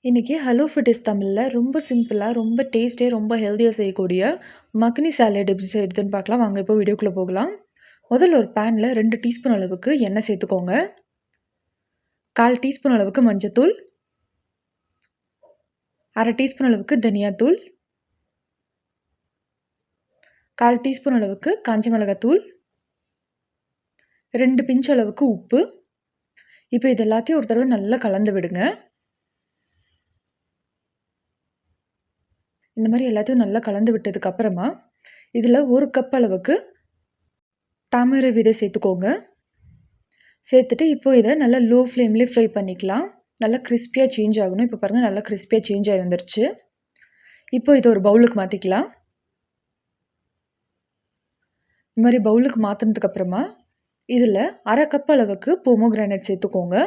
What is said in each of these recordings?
இன்னைக்கு hello fitness தமிழ்ல ரொம்ப சிம்பிளா, ரொம்ப டேஸ்டியா, ரொம்ப ஹெல்தியா செய்யக்கூடிய மக்னி சாலட் எப்படி செய்றதுன்னு பார்க்கலாம். வாங்க இப்போ வீடியோக்குள்ள போகலாம். முதல்ல ஒரு பேன்ல 2 டீஸ்பூன் அளவுக்கு எண்ணெய் சேர்த்துக்கோங்க. 1/4 டீஸ்பூன் அளவுக்கு மஞ்சத்தூள், 1/2 டீஸ்பூன் அளவுக்கு தனியாத்தூள், 1/4 டீஸ்பூன் அளவுக்கு காஞ்ச மிளகாத்தூள், 2 பிஞ்ச் அளவுக்கு உப்பு. இப்போ இது எல்லாத்தையும் ஒரு தடவை நல்லா கலந்து விடுங்க. இந்த மாதிரி எல்லாத்தையும் நல்லா கலந்து விட்டதுக்கு அப்புறமா இதில் 1 கப் அளவுக்கு தாமரை விதை சேர்த்துக்கோங்க. சேர்த்துட்டு இப்போ இதை நல்லா லோ ஃப்ளேம்லேயே ஃப்ரை பண்ணிக்கலாம். நல்லா கிறிஸ்பியாக சேஞ்ச் ஆகணும். இப்போ பாருங்கள், நல்லா கிறிஸ்பியாக சேஞ்ச் ஆகி வந்துருச்சு. இப்போ இதை ஒரு பவுலுக்கு மாற்றிக்கலாம். இந்த மாதிரி பவுலுக்கு மாற்றினதுக்கப்புறமா இதில் 1/2 கப் அளவுக்கு போமோகிரானேட் சேர்த்துக்கோங்க.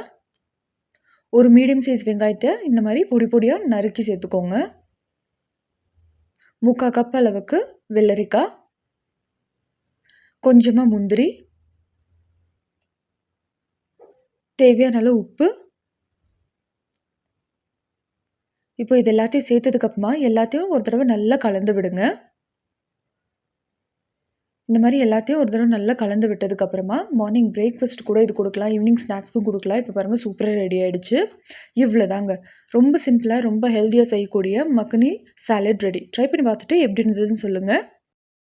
ஒரு மீடியம் சைஸ் வெங்காயத்தை இந்த மாதிரி பொடி பொடியாக நறுக்கி சேர்த்துக்கோங்க. 3/4 கப் அளவுக்கு வெள்ளரிக்காய், கொஞ்சமாக முந்திரி, தேவையான அளவு உப்பு. இப்போ இது எல்லாத்தையும் சேர்த்ததுக்கப்புறமா எல்லாத்தையும் ஒரு தடவை நல்லா கலந்து விடுங்க. இந்த மாதிரி எல்லாத்தையும் ஒரு தடவை நல்லா கலந்து விட்டதுக்கப்புறமா மார்னிங் பிரேக்ஃபாஸ்ட் கூட இது கொடுக்கலாம், ஈவினிங் ஸ்நாக்ஸ்க்கும் கொடுக்கலாம். இப்போ பாருங்கள், சூப்பராக ரெடி ஆகிடுச்சு. இவ்வளோதாங்க, ரொம்ப சிம்பிளாக ரொம்ப ஹெல்த்தியாக செய்யக்கூடிய மக்னி சாலட் ரெடி. ட்ரை பண்ணி பார்த்துட்டு எப்படி இருந்ததுன்னு சொல்லுங்கள்.